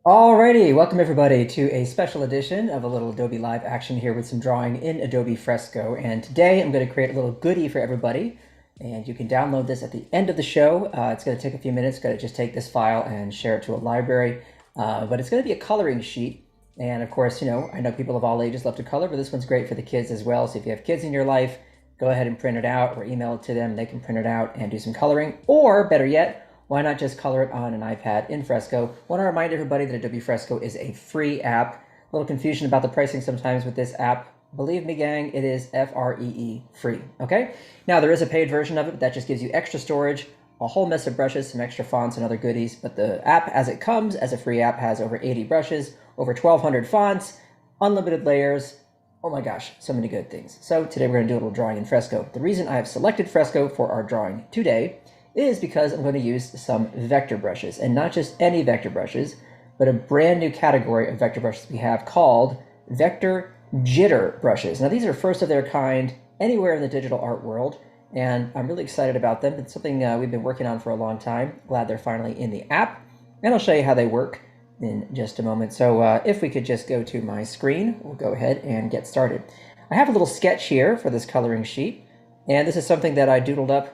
Alrighty, welcome everybody to a special edition of a little Adobe Live action here with some drawing in Adobe Fresco. And today I'm going to create a little goodie for everybody. And you can download this at the end of the show. It's going to take a few minutes. Got to just take this file and share it to a library. But it's going to be a coloring sheet. And of course, I know people of all ages love to color, but this one's great for the kids as well. So if you have kids in your life, go ahead and print it out or email it to them. They can print it out and do some coloring. Or better yet, why not just color it on an iPad in Fresco? Want to remind everybody that Adobe Fresco is a free app. A little confusion about the pricing sometimes with this app. Believe me, gang, it is Free, free, okay? Now, there is a paid version of it, but that just gives you extra storage, a whole mess of brushes, some extra fonts and other goodies. But the app, as it comes, as a free app, has over 80 brushes, over 1,200 fonts, unlimited layers. Oh my gosh, so many good things. So today we're going to do a little drawing in Fresco. The reason I have selected Fresco for our drawing today is because I'm going to use some vector brushes, and not just any vector brushes, but a brand new category of vector brushes we have called vector jitter brushes. Now, these are first of their kind anywhere in the digital art world, and I'm really excited about them. It's something we've been working on for a long time. Glad they're finally in the app, and I'll show you how they work in just a moment. So if we could just go to my screen, we'll go ahead and get started. I have a little sketch here for this coloring sheet, and this is something that I doodled up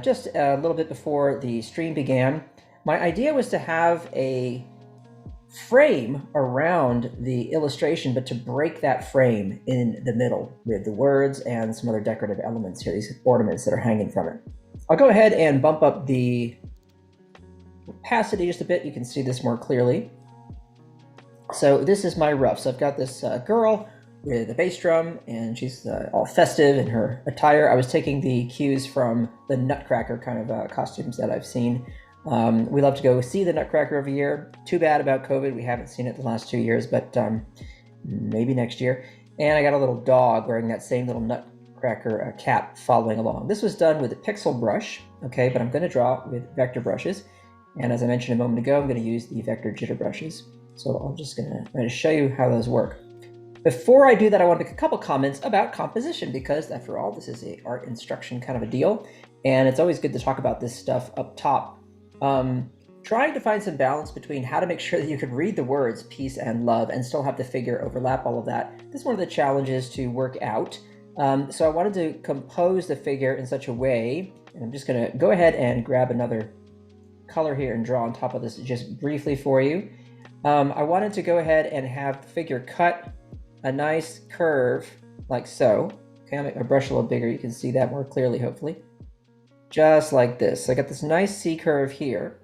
just a little bit before the stream began. My idea was to have a frame around the illustration, but to break that frame in the middle with the words and some other decorative elements here, these ornaments that are hanging from it. I'll go ahead and bump up the opacity just a bit. You can see this more clearly. So this is my rough. So I've got this girl with a bass drum, and she's all festive in her attire. I was taking the cues from the Nutcracker kind of costumes that I've seen. We love to go see the Nutcracker every year. Too bad about COVID. We haven't seen it the last 2 years, but maybe next year. And I got a little dog wearing that same little Nutcracker cap following along. This was done with a pixel brush, okay, but I'm going to draw with vector brushes. And as I mentioned a moment ago, I'm going to use the vector jitter brushes. So I'm going to show you how those work. Before I do that, I want to make a couple comments about composition, because after all, this is a art instruction kind of a deal, and it's always good to talk about this stuff up top. Trying to find some balance between how to make sure that you can read the words peace and love and still have the figure overlap all of that. This is one of the challenges to work out. So I wanted to compose the figure in such a way, and I'm just going to go ahead and grab another color here and draw on top of this just briefly for you. I wanted to go ahead and have the figure cut a nice curve like so. Okay, I'll make my brush a little bigger. You can see that more clearly, hopefully. Just like this. So I got this nice C curve here.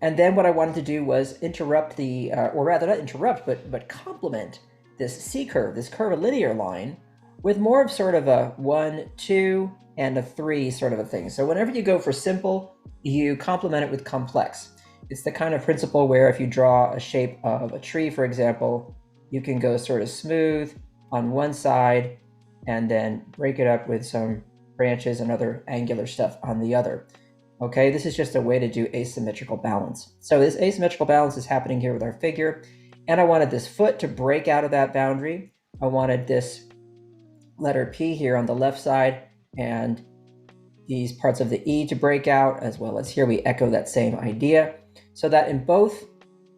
And then what I wanted to do was interrupt the, or rather not interrupt, but complement this C curve, this curvilinear line, with more of sort of a 1, 2, and a 3 sort of a thing. So whenever you go for simple, you complement it with complex. It's the kind of principle where if you draw a shape of a tree, for example, you can go sort of smooth on one side and then break it up with some branches and other angular stuff on the other. Okay, this is just a way to do asymmetrical balance. So this asymmetrical balance is happening here with our figure, and I wanted this foot to break out of that boundary. I wanted this letter P here on the left side and these parts of the E to break out, as well as here we echo that same idea, so that in both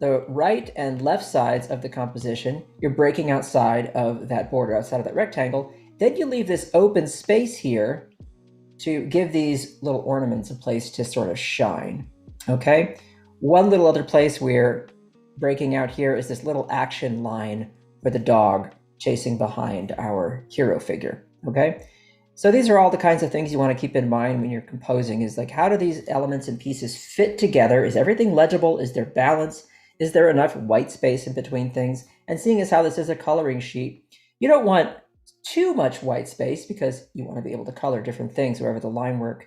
the right and left sides of the composition, you're breaking outside of that border, outside of that rectangle. Then you leave this open space here to give these little ornaments a place to sort of shine, okay? One little other place we're breaking out here is this little action line for the dog chasing behind our hero figure, okay? So these are all the kinds of things you want to keep in mind when you're composing, is like, how do these elements and pieces fit together? Is everything legible? Is there balance? Is there enough white space in between things? And seeing as how this is a coloring sheet, you don't want too much white space, because you want to be able to color different things wherever the line work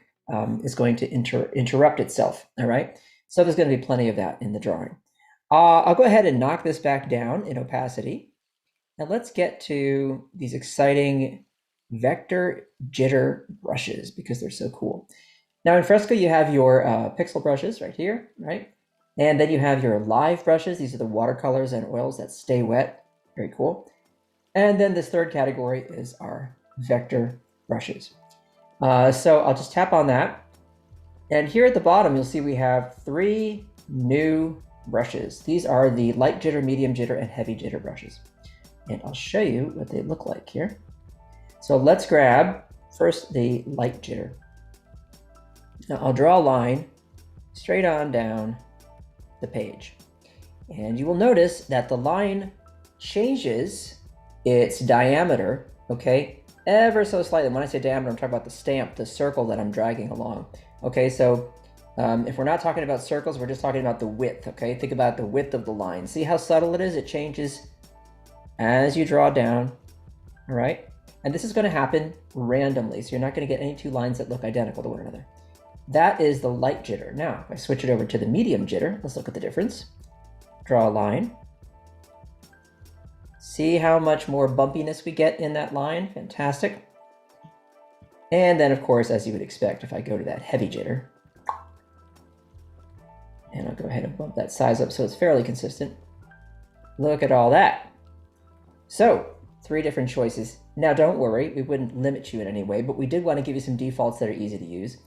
is going to interrupt itself, all right? So there's going to be plenty of that in the drawing. I'll go ahead and knock this back down in opacity. And let's get to these exciting vector jitter brushes, because they're so cool. Now in Fresco, you have your pixel brushes right here, right? And then you have your live brushes. These are the watercolors and oils that stay wet. Very cool. And then this third category is our vector brushes. So I'll just tap on that. And here at the bottom, you'll see we have 3 new brushes. These are the light jitter, medium jitter, and heavy jitter brushes. And I'll show you what they look like here. So let's grab first the light jitter. Now I'll draw a line straight on down the page. And you will notice that the line changes its diameter, okay, ever so slightly. When I say diameter, I'm talking about the stamp, the circle that I'm dragging along. Okay, so if we're not talking about circles, we're just talking about the width, okay? Think about the width of the line. See how subtle it is? It changes as you draw down, all right? And this is going to happen randomly, so you're not going to get any two lines that look identical to one another. That is the light jitter. Now, if I switch it over to the medium jitter, let's look at the difference. Draw a line. See how much more bumpiness we get in that line? Fantastic. And then, of course, as you would expect, if I go to that heavy jitter, and I'll go ahead and bump that size up so it's fairly consistent. Look at all that. So, 3 different choices. Now, don't worry, we wouldn't limit you in any way, but we did want to give you some defaults that are easy to use.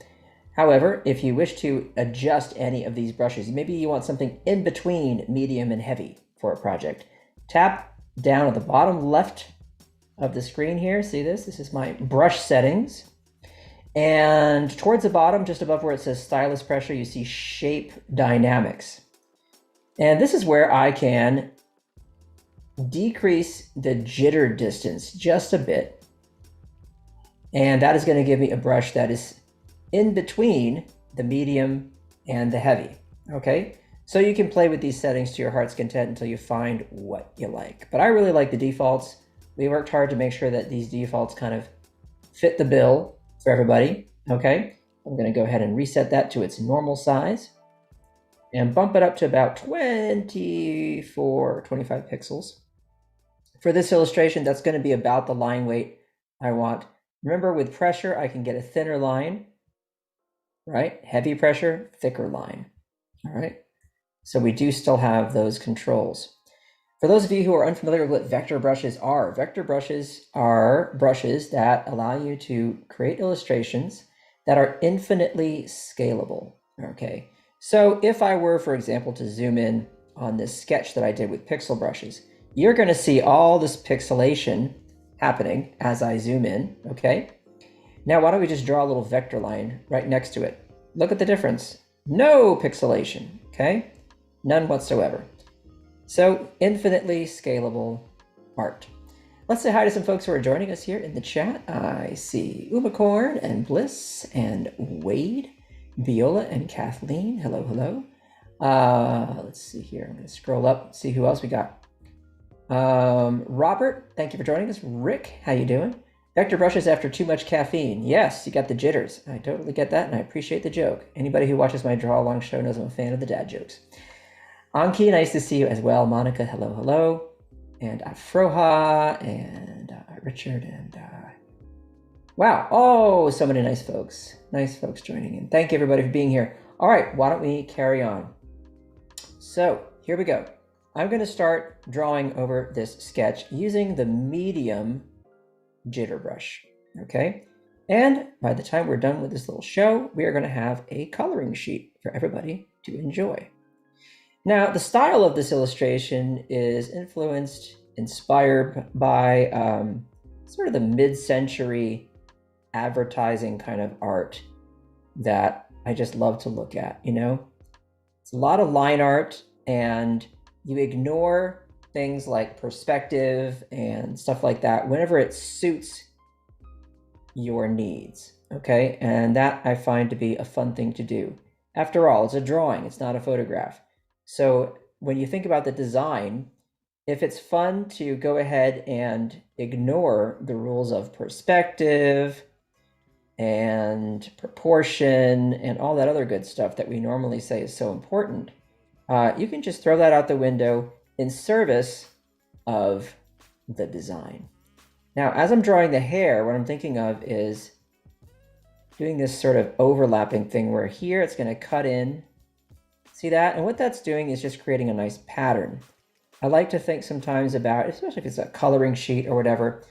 However, if you wish to adjust any of these brushes, maybe you want something in between medium and heavy for a project, tap down at the bottom left of the screen here. See this? This is my brush settings. And towards the bottom, just above where it says stylus pressure, you see shape dynamics. And this is where I can decrease the jitter distance just a bit. And that is going to give me a brush that is in between the medium and the heavy, okay? So you can play with these settings to your heart's content until you find what you like. But I really like the defaults. We worked hard to make sure that these defaults kind of fit the bill for everybody, okay? I'm gonna go ahead and reset that to its normal size and bump it up to about 24, 25 pixels. For this illustration, that's gonna be about the line weight I want. Remember, with pressure, I can get a thinner line, right? Heavy pressure, thicker line, all right? So we do still have those controls. For those of you who are unfamiliar with what vector brushes are brushes that allow you to create illustrations that are infinitely scalable, okay? So if I were, for example, to zoom in on this sketch that I did with pixel brushes, you're gonna see all this pixelation happening as I zoom in, okay? Now, why don't we just draw a little vector line right next to it? Look at the difference. No pixelation, okay? None whatsoever. So, infinitely scalable art. Let's say hi to some folks who are joining us here in the chat. I see Umacorn and Bliss and Wade, Viola and Kathleen. Hello, hello. Let's see here. I'm going to scroll up, see who else we got. Robert, thank you for joining us. Rick, how you doing? Vector brushes after too much caffeine. Yes, you got the jitters. I totally get that, and I appreciate the joke. Anybody who watches my draw along show knows I'm a fan of the dad jokes. Anki, nice to see you as well. Monica, hello, hello. And Afroha, and Richard, and wow. Oh, so many nice folks. Nice folks joining in. Thank you, everybody, for being here. All right, why don't we carry on? So here we go. I'm going to start drawing over this sketch using the medium jitter brush, okay? And by the time we're done with this little show, we are going to have a coloring sheet for everybody to enjoy. Now, the style of this illustration is inspired by sort of the mid-century advertising kind of art that I just love to look at, you know? It's a lot of line art, and you ignore things like perspective and stuff like that whenever it suits your needs, okay? And that I find to be a fun thing to do. After all, it's a drawing, it's not a photograph. So when you think about the design, if it's fun to go ahead and ignore the rules of perspective and proportion and all that other good stuff that we normally say is so important, you can just throw that out the window in service of the design. Now, as I'm drawing the hair, what I'm thinking of is doing this sort of overlapping thing where here it's going to cut in. See that? And what that's doing is just creating a nice pattern. I like to think sometimes about, especially if it's a coloring sheet or whatever,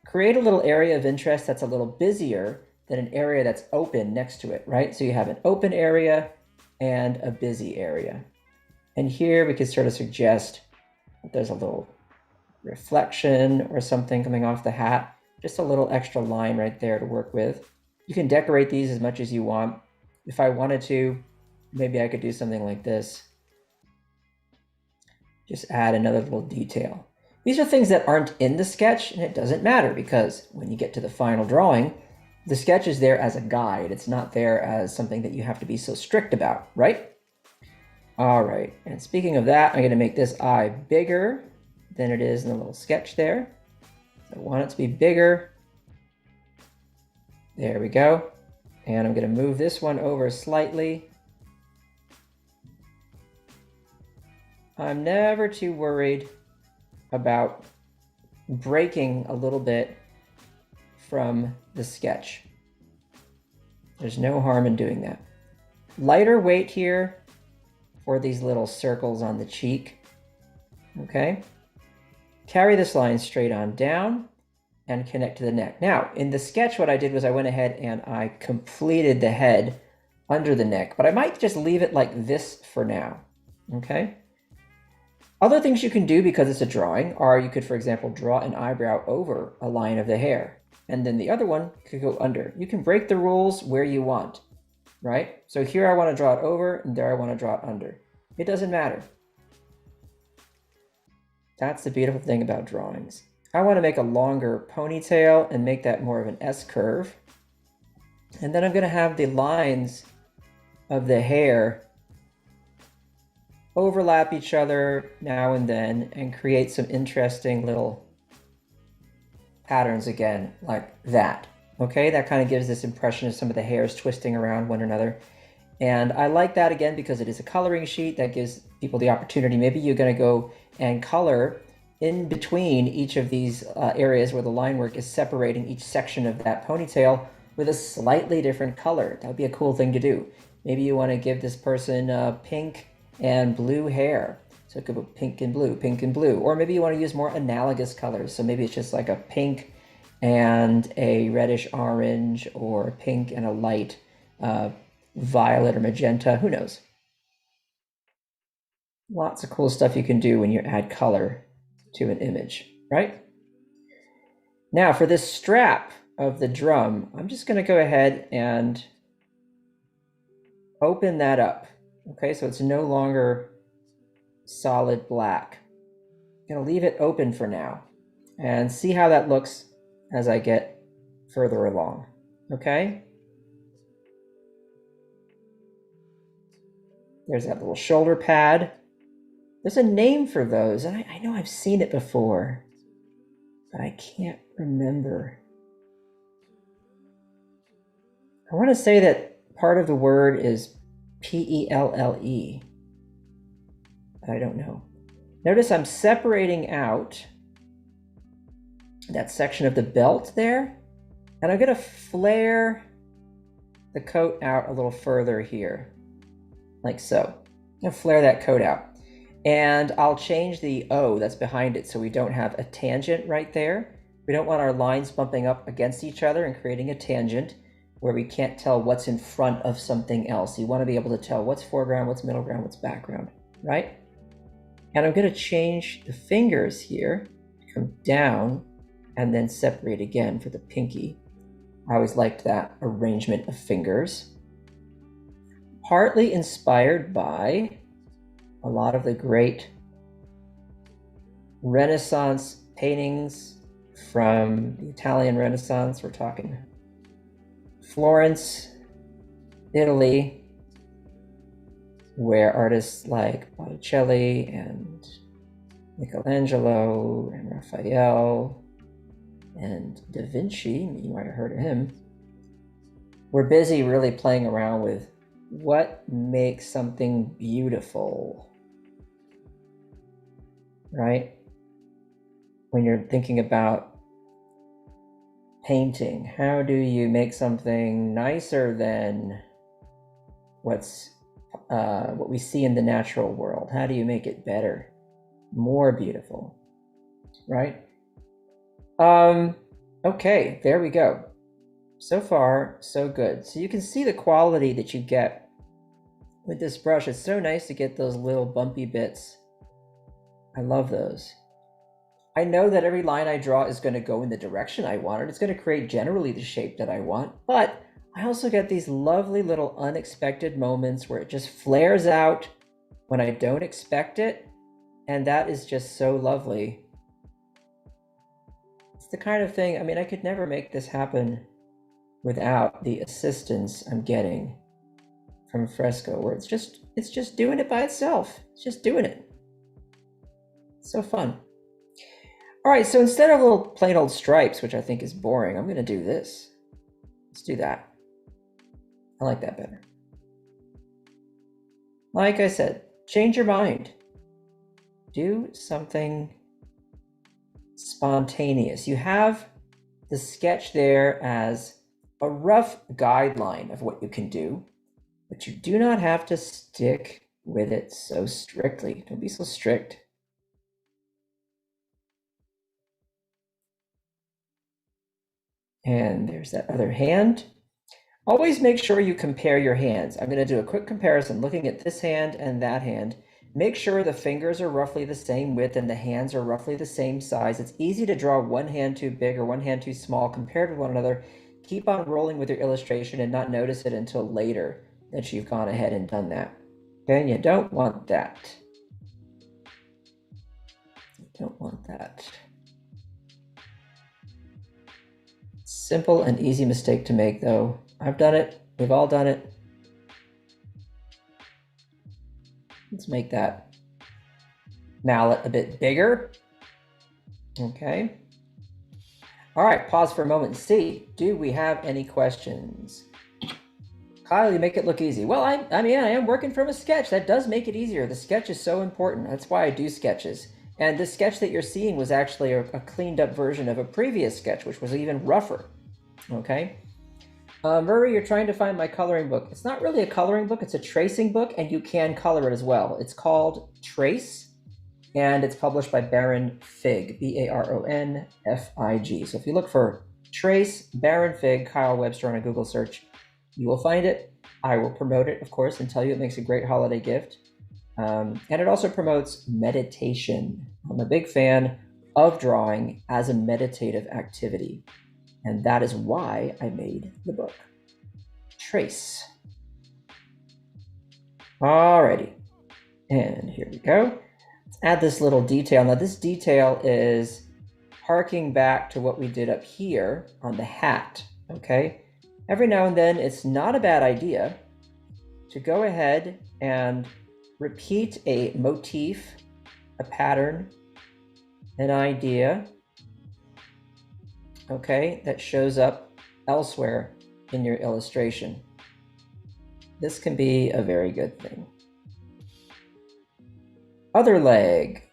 create a little area of interest that's a little busier than an area that's open next to it, right? So you have an open area and a busy area. And here we could sort of suggest that there's a little reflection or something coming off the hat, just a little extra line right there to work with. You can decorate these as much as you want. If I wanted to, maybe I could do something like this. Just add another little detail. These are things that aren't in the sketch, and it doesn't matter because when you get to the final drawing, the sketch is there as a guide. It's not there as something that you have to be so strict about, right? All right, and speaking of that, I'm gonna make this eye bigger than it is in the little sketch there. So I want it to be bigger. There we go. And I'm gonna move this one over slightly. I'm never too worried about breaking a little bit from the sketch. There's no harm in doing that. Lighter weight here for these little circles on the cheek, okay? Carry this line straight on down and connect to the neck. Now, in the sketch, what I did was I went ahead and I completed the head under the neck, but I might just leave it like this for now, okay? Other things you can do because it's a drawing are you could, for example, draw an eyebrow over a line of the hair, and then the other one could go under. You can break the rules where you want, right? So here I want to draw it over, and there I want to draw it under. It doesn't matter. That's the beautiful thing about drawings. I want to make a longer ponytail and make that more of an S curve. And then I'm going to have the lines of the hair overlap each other now and then and create some interesting little patterns again, like that. Okay, that kind of gives this impression of some of the hairs twisting around one another. And I like that again because it is a coloring sheet that gives people the opportunity. Maybe you're going to go and color in between each of these areas where the line work is separating each section of that ponytail with a slightly different color. That would be a cool thing to do. Maybe you want to give this person pink and blue hair. So it could be pink and blue. Or maybe you want to use more analogous colors. So maybe it's just like a pink and a reddish orange, or pink and a light violet or magenta, who knows? Lots of cool stuff you can do when you add color to an image, right? Now for this strap of the drum, I'm just gonna go ahead and open that up. Okay, so it's no longer solid black. I'm gonna leave it open for now and see how that looks as I get further along, okay? There's that little shoulder pad. There's a name for those, and I know I've seen it before, but I can't remember. I want to say that part of the word is P-E-L-L-E. I don't know. Notice I'm separating out that section of the belt there, and I'm going to flare the coat out a little further here, like so. I'm going to flare that coat out. And I'll change the O that's behind it so we don't have a tangent right there. We don't want our lines bumping up against each other and creating a tangent where we can't tell what's in front of something else. You want to be able to tell what's foreground, what's middle ground, what's background, right? And I'm going to change the fingers here, come down, and then separate again for the pinky. I always liked that arrangement of fingers. Partly inspired by a lot of the great Renaissance paintings from the Italian Renaissance. We're talking Florence, Italy, where artists like Botticelli and Michelangelo and Raphael and Da Vinci, you might have heard of him, were busy really playing around with what makes something beautiful, right? When you're thinking about painting, how do you make something nicer than what we see in the natural world? How do you make it better, more beautiful, right? Okay, there we go. So far, so good. So you can see the quality that you get with this brush. It's so nice to get those little bumpy bits. I love those. I know that every line I draw is going to go in the direction I want, and it's going to create generally the shape that I want, but I also get these lovely little unexpected moments where it just flares out when I don't expect it, and that is just so lovely. It's the kind of thing, I mean, I could never make this happen without the assistance I'm getting from Fresco, where it's just doing it by itself. It's just doing it. It's so fun. All right, so instead of little plain old stripes, which I think is boring, I'm gonna do this. Let's do that. I like that better. Like I said, change your mind. Do something spontaneous. You have the sketch there as a rough guideline of what you can do, but you do not have to stick with it so strictly. Don't be so strict. And there's that other hand. Always make sure you compare your hands. I'm going to do a quick comparison looking at this hand and that hand. Make sure the fingers are roughly the same width and the hands are roughly the same size. It's easy to draw one hand too big or one hand too small compared with one another. Keep on rolling with your illustration and not notice it until later that you've gone ahead and done that. Okay, and you don't want that. You don't want that. Simple and easy mistake to make, though. I've done it. We've all done it. Let's make that mallet a bit bigger. Okay. All right, pause for a moment and see, do we have any questions? Kyle, you make it look easy. Well, I mean, I am working from a sketch. That does make it easier. The sketch is so important. That's why I do sketches. And the sketch that you're seeing was actually a cleaned up version of a previous sketch, which was even rougher. Okay. Murray, you're trying to find my coloring book. It's not really a coloring book. It's a tracing book, and you can color it as well. It's called Trace, and it's published by Baron Fig, Baronfig. So if you look for Trace, Baron Fig, Kyle Webster on a Google search, you will find it. I will promote it, of course, and tell you it makes a great holiday gift. And it also promotes meditation. I'm a big fan of drawing as a meditative activity. And that is why I made the book. Trace. Alrighty. And here we go. Let's add this little detail. Now this detail is harking back to what we did up here on the hat, okay? Every now and then, it's not a bad idea to go ahead and repeat a motif, a pattern, an idea, okay, that shows up elsewhere in your illustration. This can be a very good thing. Other leg.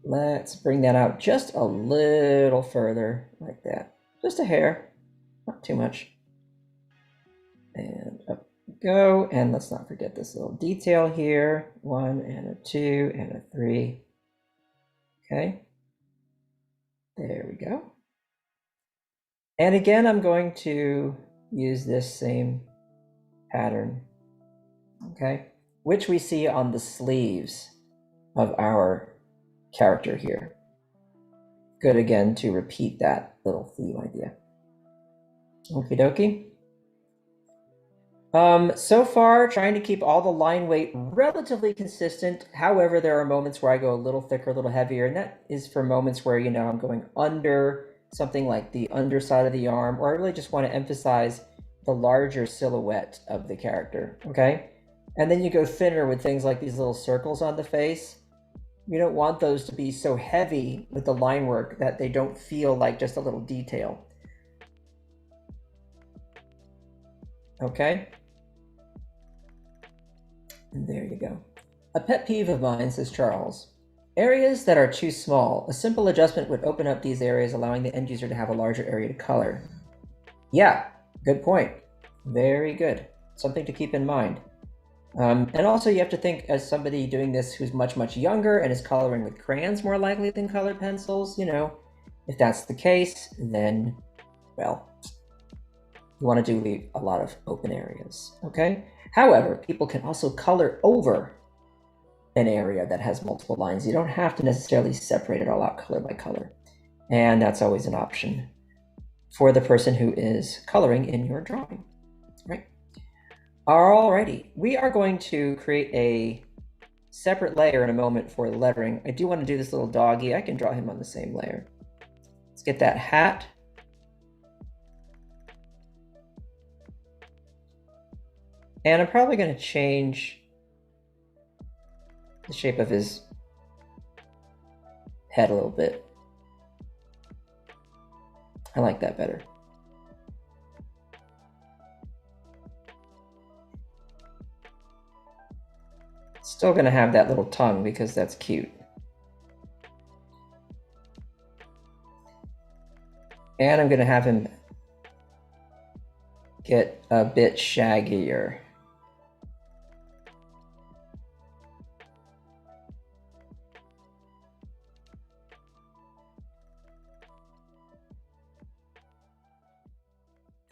Let's bring that out just a little further, like that. Just a hair, not too much. And up we go. And let's not forget this little detail here. 1 and a 2 and a 3. Okay. There we go. And again, I'm going to use this same pattern, okay, which we see on the sleeves of our character here. Good again to repeat that little theme idea. Okie dokie. So far, trying to keep all the line weight relatively consistent. However, there are moments where I go a little thicker, a little heavier, and that is for moments where, you know, I'm going under something like the underside of the arm, or I really just want to emphasize the larger silhouette of the character, okay? And then you go thinner with things like these little circles on the face. You don't want those to be so heavy with the line work that they don't feel like just a little detail. Okay? And there you go. A pet peeve of mine, says Charles. Areas that are too small. A simple adjustment would open up these areas, allowing the end user to have a larger area to color. Yeah, good point. Very good. Something to keep in mind. And also you have to think, as somebody doing this who's much, much younger and is coloring with crayons more likely than colored pencils, you know, if that's the case, then, well, you want to do a lot of open areas, okay? However, people can also color over an area that has multiple lines. You don't have to necessarily separate it all out color by color. And that's always an option for the person who is coloring in your drawing, right? Alrighty, we are going to create a separate layer in a moment for the lettering. I do want to do this little doggy. I can draw him on the same layer. Let's get that hat. And I'm probably going to change the shape of his head a little bit. I like that better. Still going to have that little tongue because that's cute. And I'm going to have him get a bit shaggier.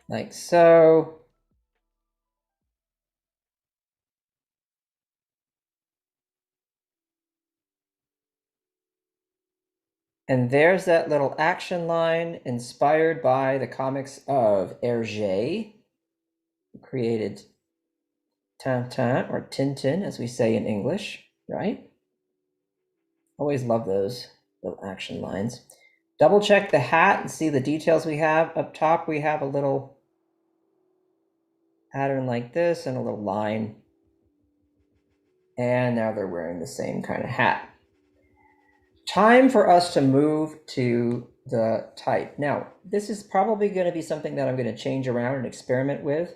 Like so. And there's that little action line inspired by the comics of Hergé, who created Tintin, or Tintin, as we say in English, right? Always love those little action lines. Double check the hat and see the details we have. Up top, we have a little pattern like this and a little line. And now they're wearing the same kind of hat. Time for us to move to the type. Now, this is probably going to be something that I'm going to change around and experiment with.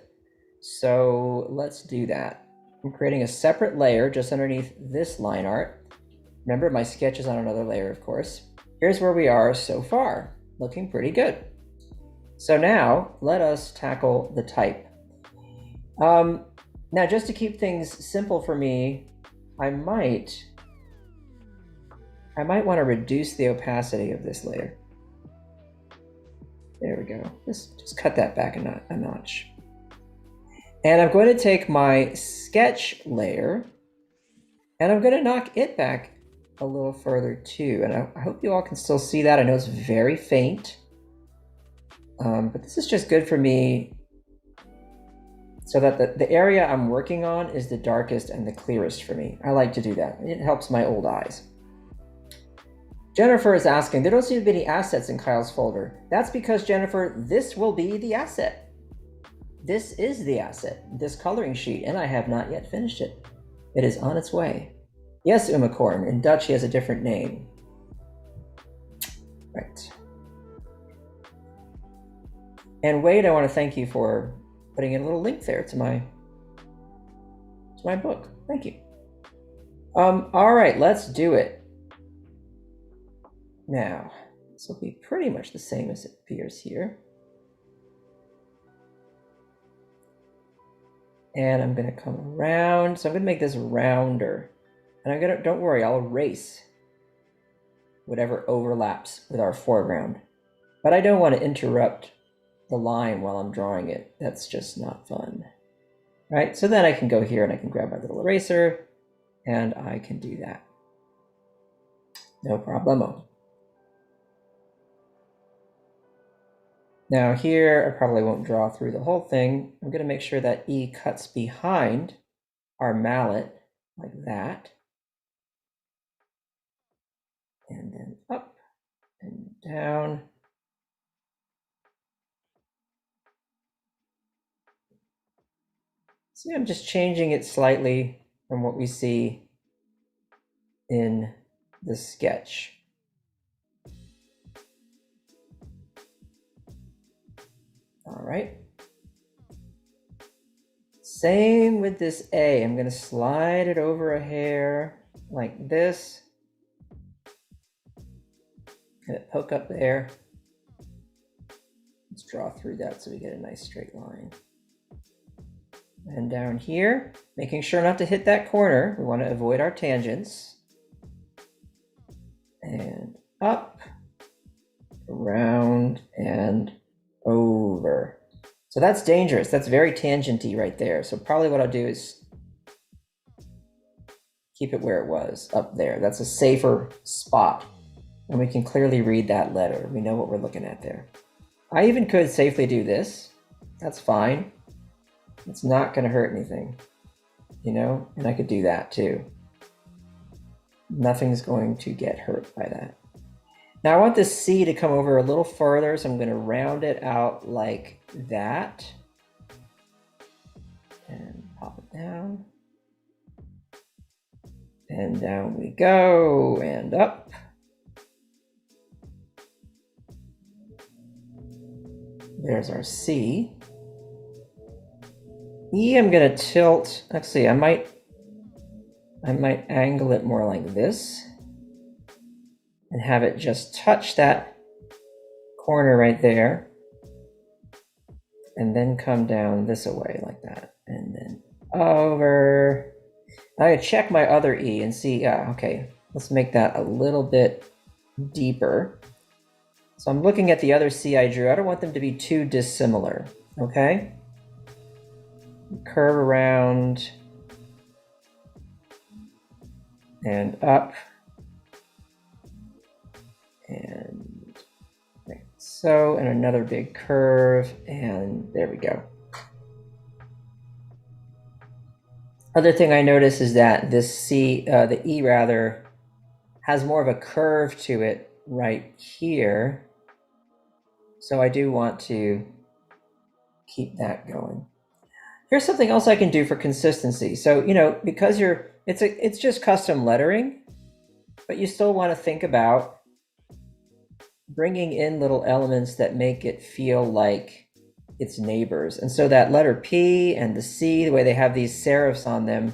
So let's do that. I'm creating a separate layer just underneath this line art. Remember, my sketch is on another layer, of course. Here's where we are so far. Looking pretty good. So now let us tackle the type. Now, just to keep things simple for me, I might want to reduce the opacity of this layer. There we go. Just cut that back a notch. And I'm going to take my sketch layer and I'm going to knock it back a little further too. And I hope you all can still see that. I know it's very faint, but this is just good for me so that the area I'm working on is the darkest and the clearest for me. I like to do that. It helps my old eyes. Jennifer is asking, there don't seem to be any assets in Kyle's folder. That's because, Jennifer, this will be the asset. This is the asset, this coloring sheet, and I have not yet finished it. It is on its way. Yes, Umacorn. In Dutch, he has a different name. Right. And Wade, I want to thank you for putting in a little link there to my book. Thank you. All right, let's do it. Now, this will be pretty much the same as it appears here. And I'm going to come around. So I'm going to make this rounder. And I'm going to, don't worry, I'll erase whatever overlaps with our foreground. But I don't want to interrupt the line while I'm drawing it. That's just not fun. Right? So then I can go here and I can grab my little eraser and I can do that. No problemo. Now here, I probably won't draw through the whole thing. I'm going to make sure that E cuts behind our mallet like that. And then up and down. See, I'm just changing it slightly from what we see in the sketch. All right. Same with this A. I'm going to slide it over a hair like this. Gonna poke up there. Let's draw through that so we get a nice straight line. And down here, making sure not to hit that corner. We want to avoid our tangents. And up, around, and over. So that's dangerous. That's very tangenty right there. So probably what I'll do is keep it where it was, up there. That's a safer spot. And we can clearly read that letter. We know what we're looking at there. I even could safely do this. That's fine. It's not going to hurt anything, you know? And I could do that too. Nothing's going to get hurt by that. Now I want this C to come over a little further, so I'm going to round it out like that. And pop it down. And down we go, and up. There's our C. E I'm going to tilt. Actually, I might angle it more like this and have it just touch that corner right there and then come down this way like that and then over. I check my other E and see, yeah, okay, let's make that a little bit deeper. So I'm looking at the other C I drew. I don't want them to be too dissimilar, okay? Curve around and up and like so, and another big curve, and there we go. Other thing I notice is that this C, the E rather, has more of a curve to it right here. So I do want to keep that going. Here's something else I can do for consistency. So, you know, because it's just custom lettering, but you still want to think about bringing in little elements that make it feel like its neighbors. And so that letter P and the C, the way they have these serifs on them,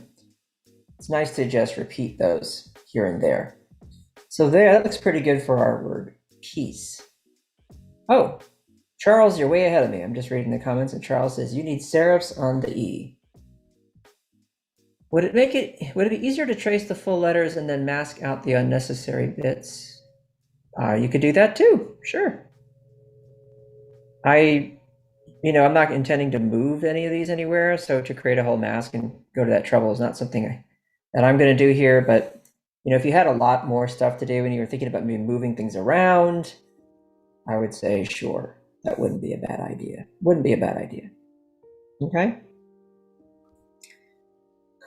it's nice to just repeat those here and there. So there, that looks pretty good for our word peace. Oh, Charles, you're way ahead of me. I'm just reading the comments, and Charles says, you need serifs on the E. Would it be easier to trace the full letters and then mask out the unnecessary bits? You could do that too, sure. I'm not intending to move any of these anywhere, so to create a whole mask and go to that trouble is not something that I'm going to do here. But if you had a lot more stuff to do and you were thinking about maybe moving things around, I would say sure, that wouldn't be a bad idea. Okay.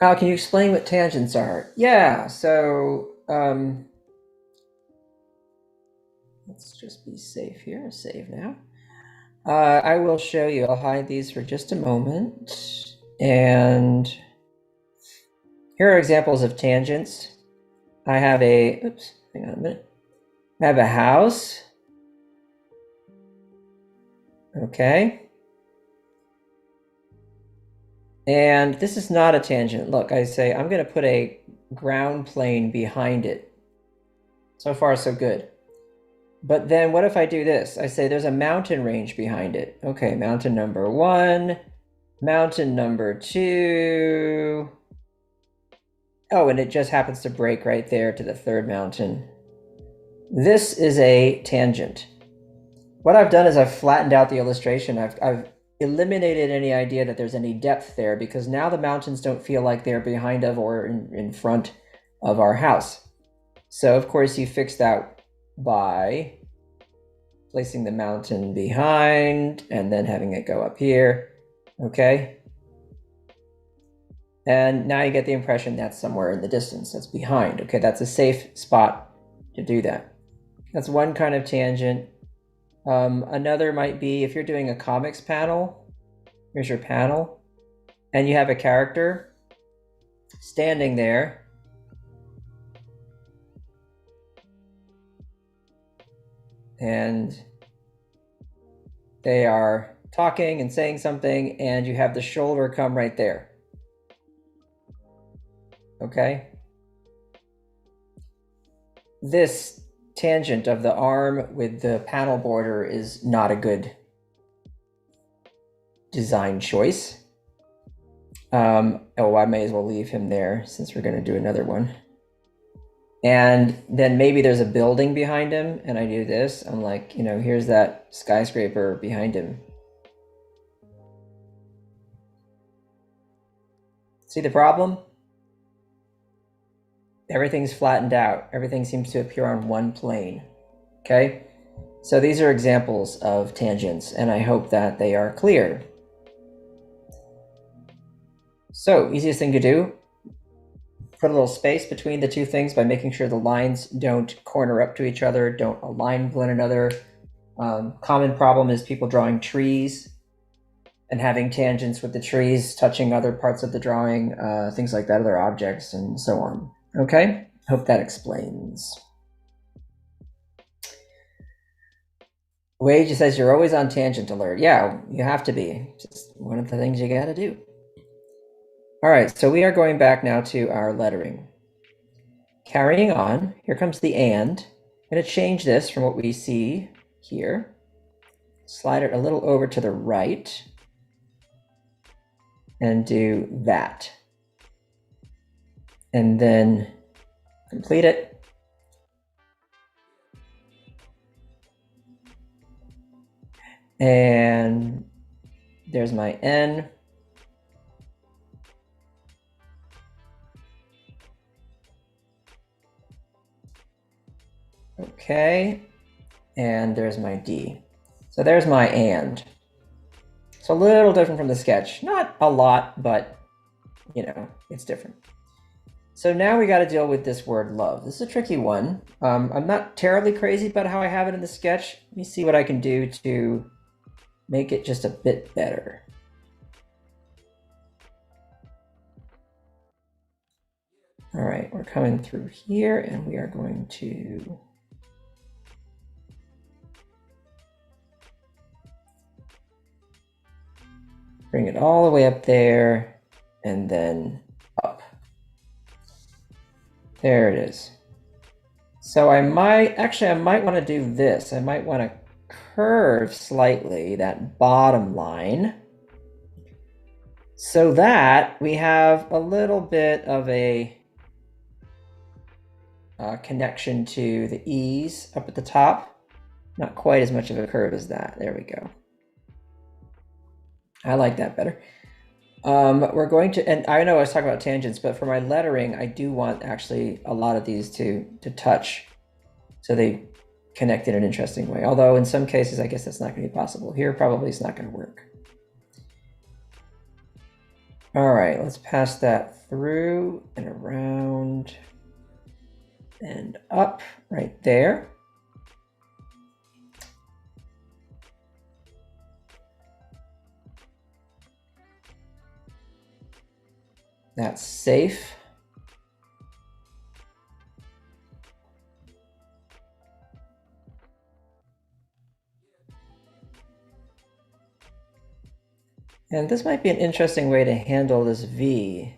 Kyle, can you explain what tangents are? Yeah, so let's just be safe here. Save now. I will show you. I'll hide these for just a moment. And here are examples of tangents. I have hang on a minute. I have a house. Okay. And this is not a tangent. Look, I say I'm going to put a ground plane behind it. So far, so good. But then what if I do this? I say there's a mountain range behind it. Okay, mountain number 1, mountain number 2. Oh, and it just happens to break right there to the 3rd mountain. This is a tangent. What I've done is I've flattened out the illustration. I've eliminated any idea that there's any depth there, because now the mountains don't feel like they're behind of or in front of our house. So of course you fix that by placing the mountain behind and then having it go up here. Okay. And now you get the impression that's somewhere in the distance, that's behind. Okay, that's a safe spot to do that. That's one kind of tangent. Another might be if you're doing a comics panel, here's your panel, and you have a character standing there. And they are talking and saying something, and you have the shoulder come right there. Okay? This tangent of the arm with the panel border is not a good design choice. I may as well leave him there since we're going to do another one. And then maybe there's a building behind him, and I do this. I'm like, here's that skyscraper behind him. See the problem? Everything's flattened out. Everything seems to appear on one plane. Okay? So these are examples of tangents, and I hope that they are clear. So, easiest thing to do, put a little space between the two things by making sure the lines don't corner up to each other, don't align with one another. Common problem is people drawing trees and having tangents with the trees touching other parts of the drawing, things like that, other objects, and so on. Okay, hope that explains. Wage says you're always on tangent alert. Yeah, you have to be. It's just one of the things you gotta do. All right, so we are going back now to our lettering. Carrying on, here comes the and. I'm going to change this from what we see here. Slide it a little over to the right. And do that. And then complete it. And there's my N. Okay, and there's my D. So there's my and. It's a little different from the sketch. Not a lot, but, you know, it's different. So now we got to deal with this word love. This is a tricky one. I'm not terribly crazy about how I have it in the sketch. Let me see what I can do to make it just a bit better. All right, we're coming through here and we are going to bring it all the way up there and then up. There it is. So I might want to do this. I might want to curve slightly that bottom line so that we have a little bit of a connection to the E's up at the top. Not quite as much of a curve as that. There we go. I like that better. We're going to, and I know I was talking about tangents, but for my lettering, I do want actually a lot of these to touch so they connect in an interesting way. Although in some cases, I guess that's not going to be possible. Here, probably it's not going to work. All right, let's pass that through and around and up right there. That's safe. And this might be an interesting way to handle this V,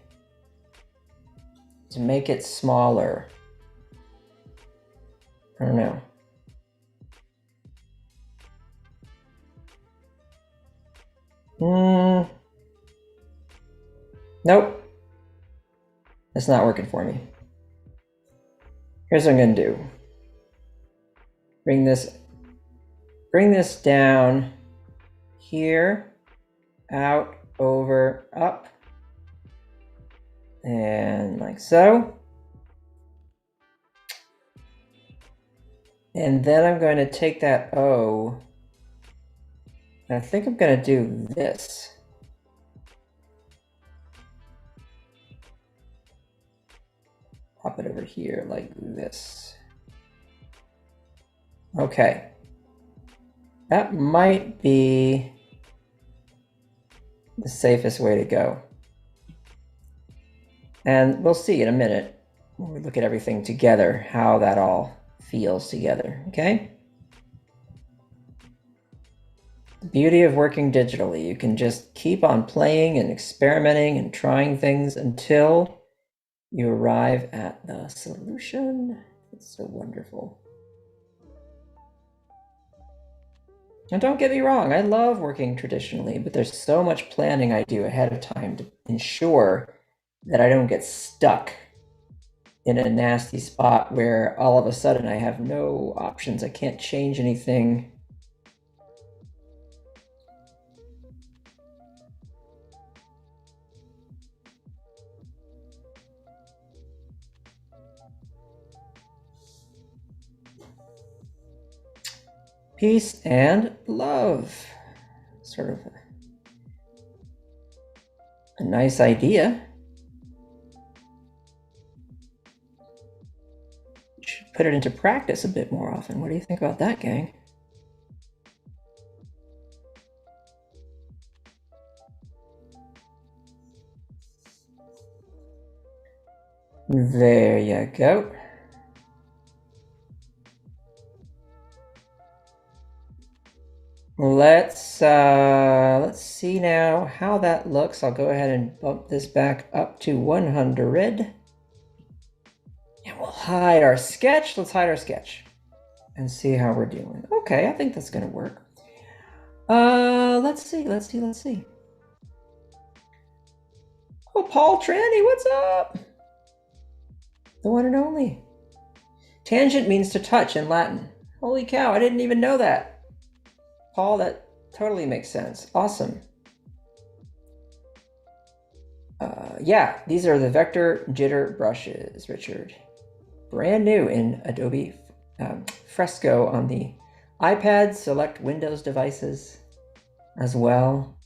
to make it smaller. I don't know. Nope. It's not working for me. Here's what I'm going to do. Bring this down here, out, over, up, and like so. And then I'm going to take that O, and I think I'm going to do this. Pop it over here like this. Okay. That might be the safest way to go. And we'll see in a minute when we look at everything together, how that all feels together, okay? The beauty of working digitally, you can just keep on playing and experimenting and trying things until you arrive at the solution. It's so wonderful. And don't get me wrong, I love working traditionally, but there's so much planning I do ahead of time to ensure that I don't get stuck in a nasty spot where all of a sudden I have no options. I can't change anything. Peace and love. Sort of a nice idea. Should put it into practice a bit more often. What do you think about that, gang? There you go. Let's see now how that looks. I'll go ahead and bump this back up to 100. And we'll hide our sketch. Let's hide our sketch and see how we're doing. Okay, I think that's gonna work. Let's see. Oh, Paul Tranny, what's up? The one and only. Tangent means to touch in Latin. Holy cow, I didn't even know that. Paul, that totally makes sense. Awesome. Yeah, these are the vector jitter brushes, Richard. Brand new in Adobe Fresco on the iPad, select Windows devices as well.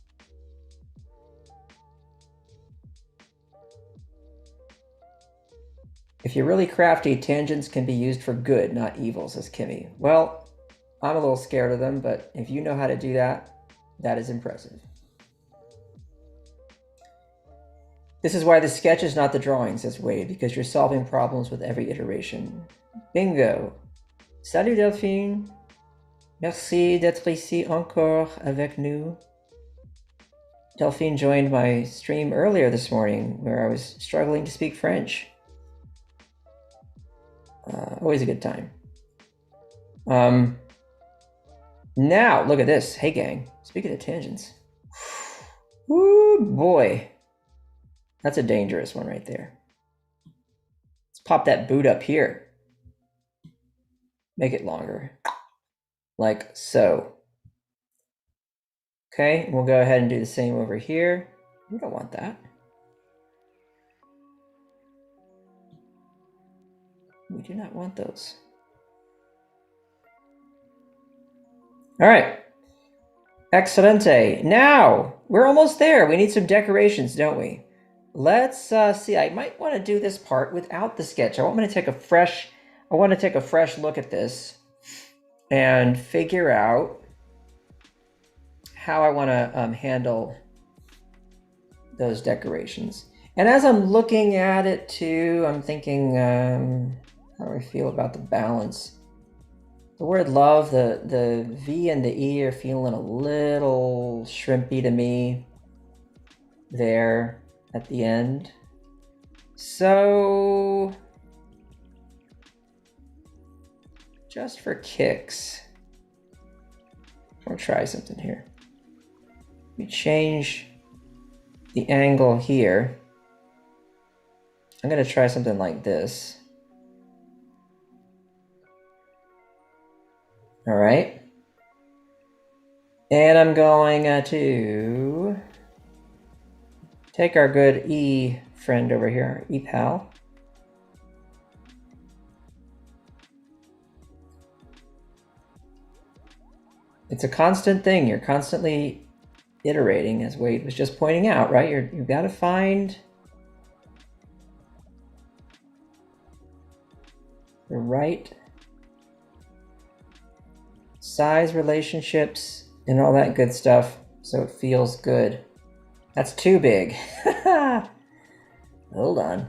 If you're really crafty, tangents can be used for good, not evil, says Kimmy. Well, I'm a little scared of them, but if you know how to do that, that is impressive. This is why the sketch is not the drawing, says Wade, because you're solving problems with every iteration. Bingo. Salut Delphine. Merci d'être ici encore avec nous. Delphine joined my stream earlier this morning where I was struggling to speak French. Always a good time. Now, look at this. Hey, gang. Speaking of tangents. Woo, boy. That's a dangerous one right there. Let's pop that boot up here. Make it longer. Like so. Okay, we'll go ahead and do the same over here. We don't want that. We do not want those. All right. Excelente. Now, we're almost there. We need some decorations, don't we? Let's see. I might want to do this part without the sketch. I want to take a fresh look at this and figure out how I want to handle those decorations. And as I'm looking at it too, I'm thinking, how do I feel about the balance? The word love, the V and the E are feeling a little shrimpy to me there at the end. So just for kicks, I'll try something here. We change the angle here. I'm going to try something like this. All right. And I'm going to take our good E friend over here, E pal. It's a constant thing. You're constantly iterating, as Wade was just pointing out, right? You've got to find the right size relationships and all that good stuff so it feels good. That's too big. Hold on.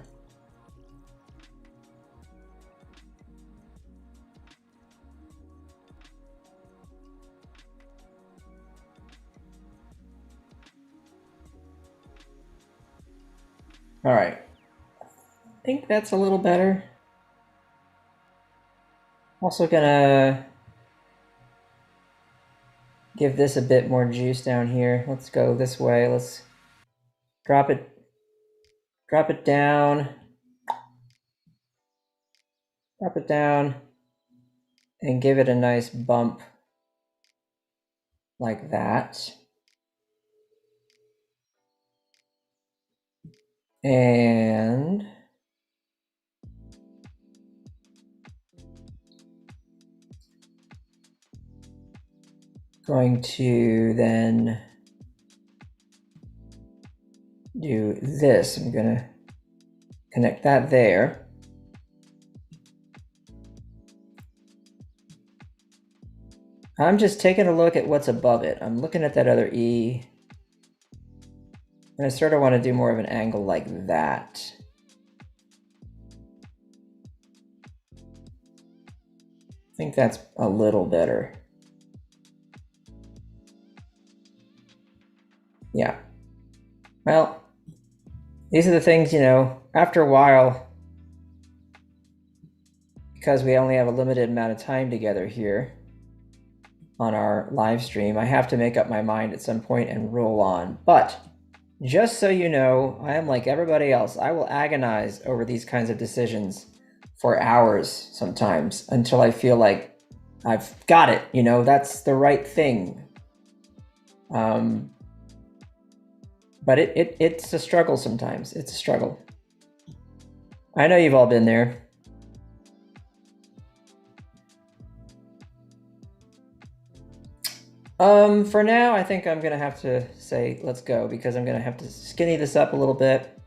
All right. I think that's a little better. Also gonna give this a bit more juice down here. Let's go this way. Let's drop it down. Drop it down and give it a nice bump like that. And Going to then do this. I'm going to connect that there. I'm just taking a look at what's above it. I'm looking at that other E. And I sort of want to do more of an angle like that. I think that's a little better. Yeah. Well, these are the things, you know, after a while, because we only have a limited amount of time together here on our live stream, I have to make up my mind at some point and roll on. But just so you know, I am like everybody else. I will agonize over these kinds of decisions for hours sometimes until I feel like I've got it, you know, that's the right thing. But it's a struggle sometimes. It's a struggle. I know you've all been there. For now, I think I'm gonna have to say let's go, because I'm gonna have to skinny this up a little bit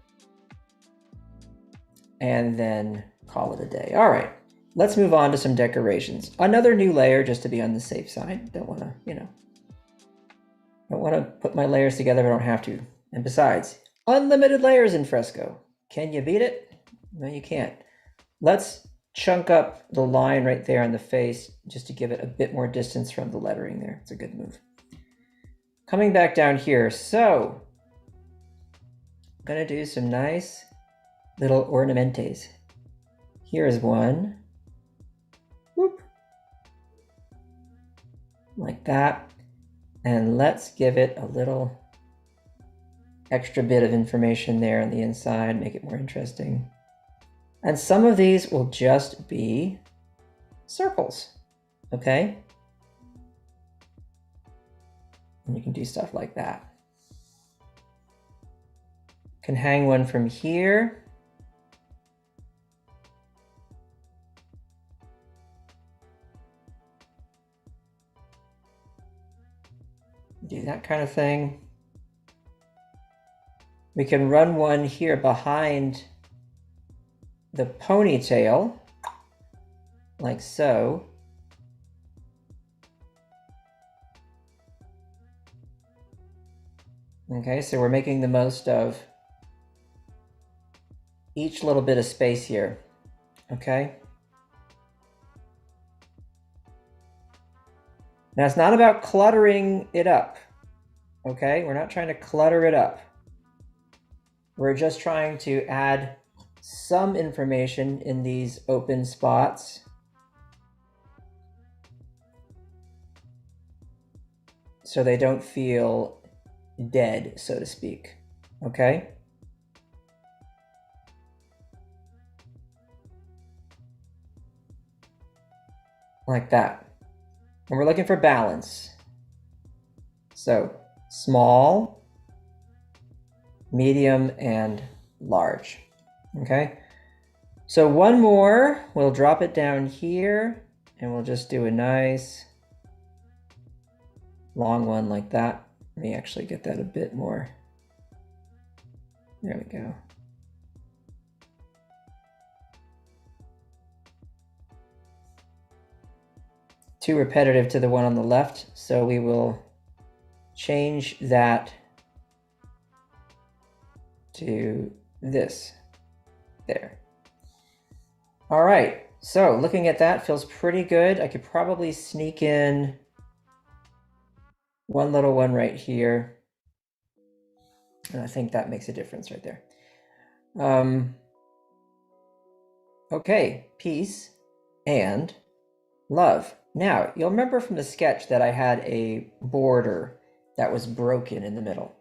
and then call it a day. All right, let's move on to some decorations. Another new layer just to be on the safe side. Don't wanna, you know, don't wanna put my layers together if I don't have to. And besides, unlimited layers in Fresco. Can you beat it? No, you can't. Let's chunk up the line right there on the face just to give it a bit more distance from the lettering there. It's a good move. Coming back down here, so I'm gonna do some nice little ornaments. Here is one. Whoop. Like that. And let's give it a little extra bit of information there on the inside, make it more interesting. And some of these will just be circles, okay? And you can do stuff like that. Can hang one from here. Do that kind of thing. We can run one here behind the ponytail, like so. Okay, so we're making the most of each little bit of space here, okay? Now it's not about cluttering it up, okay? We're not trying to clutter it up. We're just trying to add some information in these open spots. So they don't feel dead, so to speak, okay? Like that. And we're looking for balance. So small, medium, and large, okay? So one more, we'll drop it down here and we'll just do a nice long one like that. Let me actually get that a bit more. There we go. Too repetitive to the one on the left, so we will change that to this there. All right, so looking at that feels pretty good. I could probably sneak in one little one right here, and I think that makes a difference right there. Okay, peace and love. Now, you'll remember from the sketch that I had a border that was broken in the middle.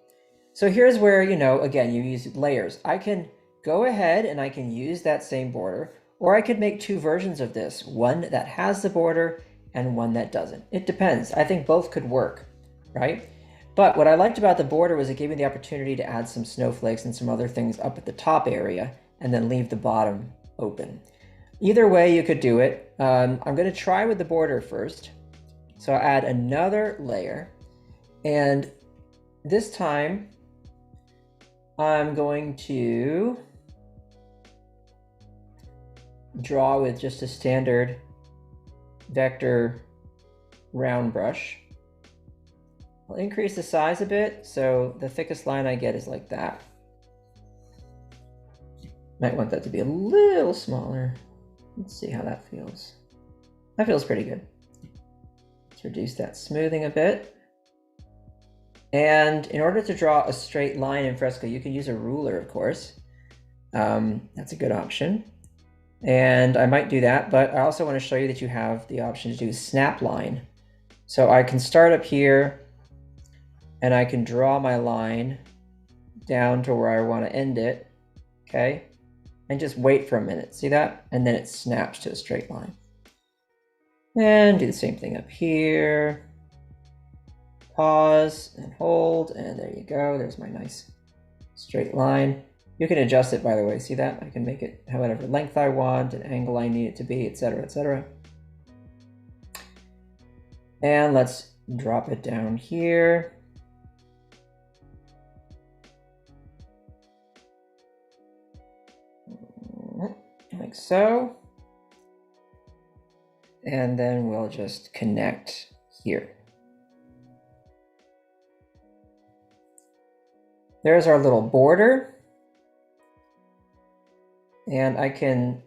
So here's where, you know, again, you use layers. I can go ahead and I can use that same border, or I could make two versions of this, one that has the border and one that doesn't. It depends. I think both could work, right? But what I liked about the border was it gave me the opportunity to add some snowflakes and some other things up at the top area and then leave the bottom open. Either way you could do it. I'm going to try with the border first. So I'll add another layer, and this time I'm going to draw with just a standard vector round brush. I'll increase the size a bit, so the thickest line I get is like that. Might want that to be a little smaller. Let's see how that feels. That feels pretty good. Let's reduce that smoothing a bit. And in order to draw a straight line in Fresco, you can use a ruler, of course. That's a good option. And I might do that, but I also want to show you that you have the option to do snap line. So I can start up here and I can draw my line down to where I want to end it, okay? And just wait for a minute, see that? And then it snaps to a straight line. And do the same thing up here. Pause and hold, and there you go. There's my nice straight line. You can adjust it, by the way. See that? I can make it whatever length I want, an angle I need it to be, etc., etc. And let's drop it down here. Like so. And then we'll just connect here. There's our little border. And I can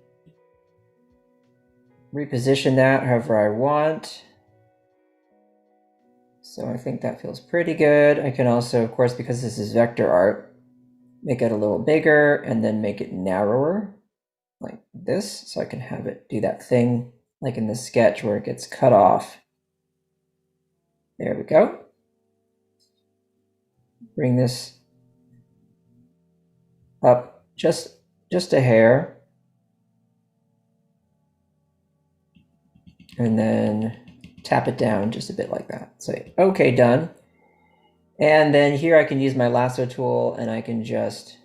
reposition that however I want. So I think that feels pretty good. I can also, of course, because this is vector art, make it a little bigger and then make it narrower like this. So I can have it do that thing like in the sketch where it gets cut off. There we go. Bring this up just a hair. And then tap it down just a bit like that. Say, okay, done. And then here I can use my lasso tool and I can just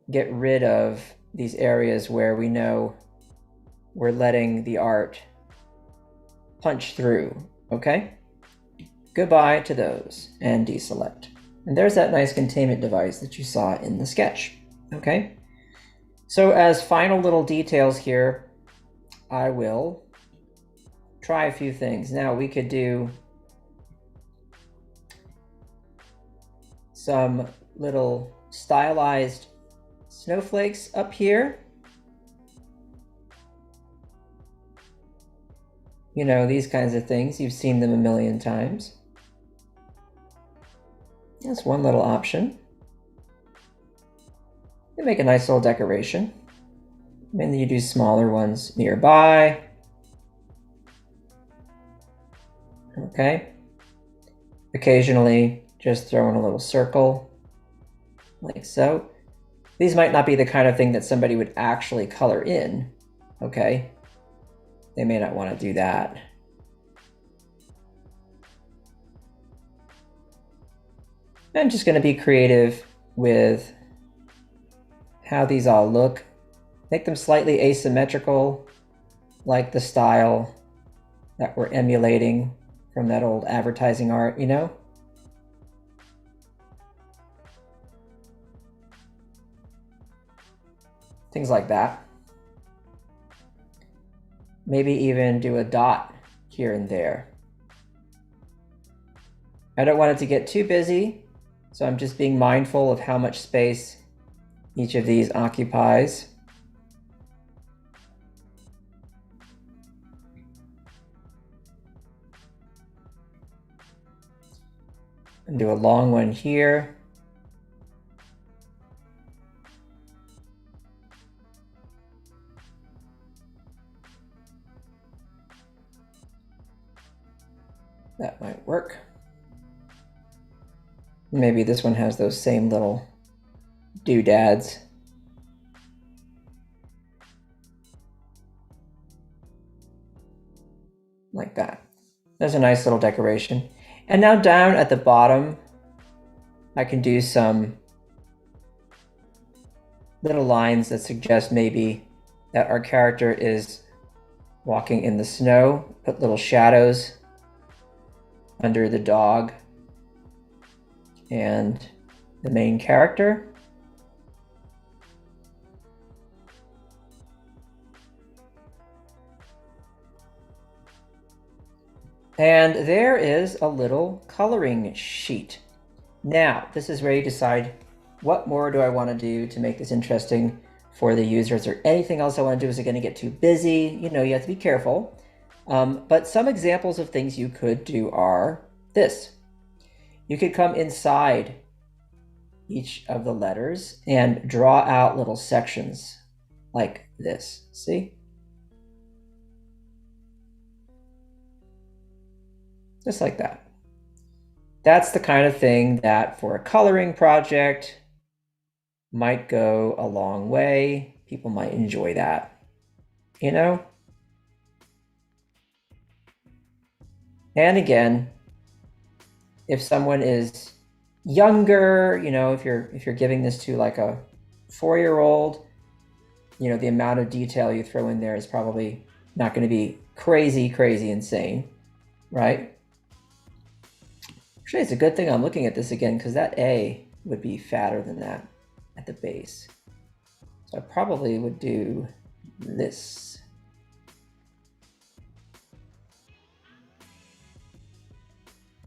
get rid of these areas where we know we're letting the art punch through, okay? Goodbye to those and deselect. And there's that nice containment device that you saw in the sketch, okay? So as final little details here, I will try a few things. Now we could do some little stylized snowflakes up here. You know, these kinds of things, you've seen them a million times. That's one little option. You make a nice little decoration. And then you do smaller ones nearby. Okay. Occasionally, just throw in a little circle, like so. These might not be the kind of thing that somebody would actually color in, okay? They may not want to do that. I'm just going to be creative with how these all look. Make them slightly asymmetrical, like the style that we're emulating from that old advertising art, you know? Things like that. Maybe even do a dot here and there. I don't want it to get too busy, so I'm just being mindful of how much space each of these occupies. And do a long one here. That might work. Maybe this one has those same little doodads. Like that. There's a nice little decoration. And now down at the bottom, I can do some little lines that suggest maybe that our character is walking in the snow. Put little shadows under the dog and the main character. And there is a little coloring sheet. Now, this is where you decide, what more do I want to do to make this interesting for the users, or anything else I want to do? Is it going to get too busy? You know, you have to be careful. But some examples of things you could do are this. You could come inside each of the letters and draw out little sections like this. See? Just like that. That's the kind of thing that for a coloring project might go a long way. People might enjoy that, you know? And again, if someone is younger, you know, if you're giving this to like a 4-year-old, you know, the amount of detail you throw in there is probably not going to be crazy insane, right? Actually, it's a good thing I'm looking at this again, because that A would be fatter than that at the base. So I probably would do this.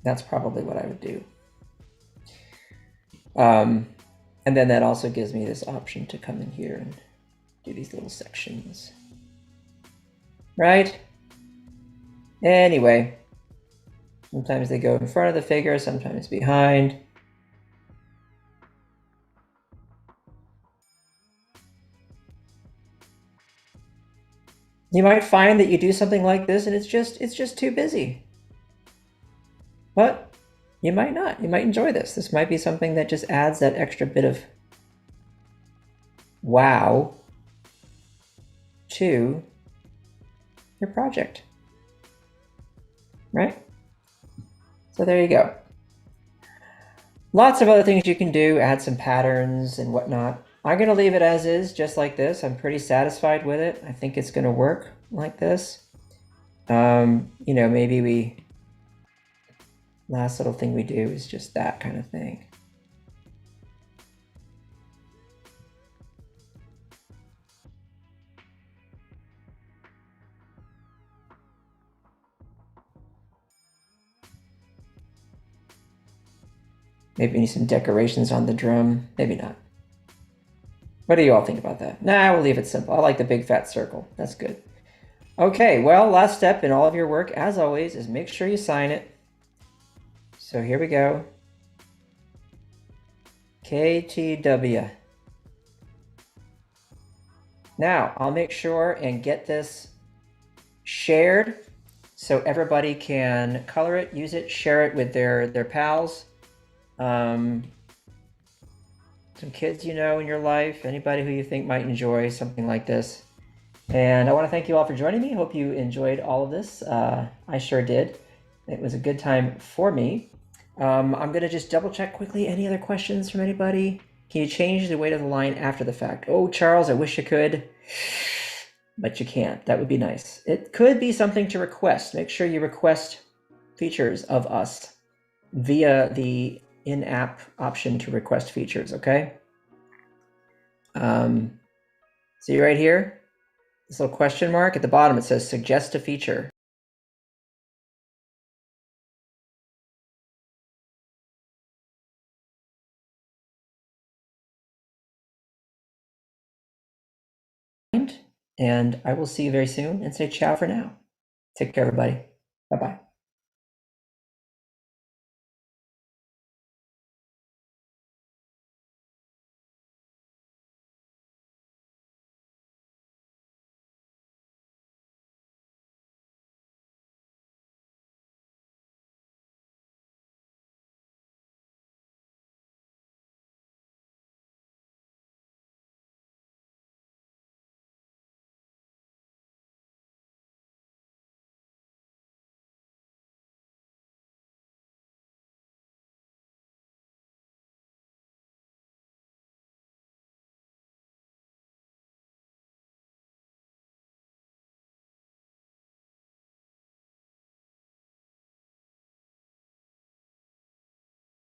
That's probably what I would do. And then that also gives me this option to come in here and do these little sections. Right? Anyway, sometimes they go in front of the figure, sometimes behind. You might find that you do something like this and it's just too busy. But you might not. You might enjoy this. This might be something that just adds that extra bit of wow to your project. Right? So there you go. Lots of other things you can do, add some patterns and whatnot. I'm going to leave it as is, just like this. I'm pretty satisfied with it. I think it's going to work like this. You know, maybe last little thing we do is just that kind of thing. Maybe we need some decorations on the drum. Maybe not. What do you all think about that? Nah, we'll leave it simple. I like the big fat circle. That's good. Okay, well, last step in all of your work, as always, is make sure you sign it. So here we go. KTW. Now, I'll make sure and get this shared so everybody can color it, use it, share it with their pals. Some kids you know in your life, anybody who you think might enjoy something like this. And I want to thank you all for joining me. Hope you enjoyed all of this. I sure did. It was a good time for me. I'm going to just double check quickly. Any other questions from anybody? Can you change the weight of the line after the fact? Oh, Charles, I wish you could, but you can't. That would be nice. It could be something to request. Make sure you request features of us via the in-app option to request features, okay? See right here? This little question mark at the bottom, it says suggest a feature. And I will see you very soon, and say ciao for now. Take care, everybody. Bye-bye.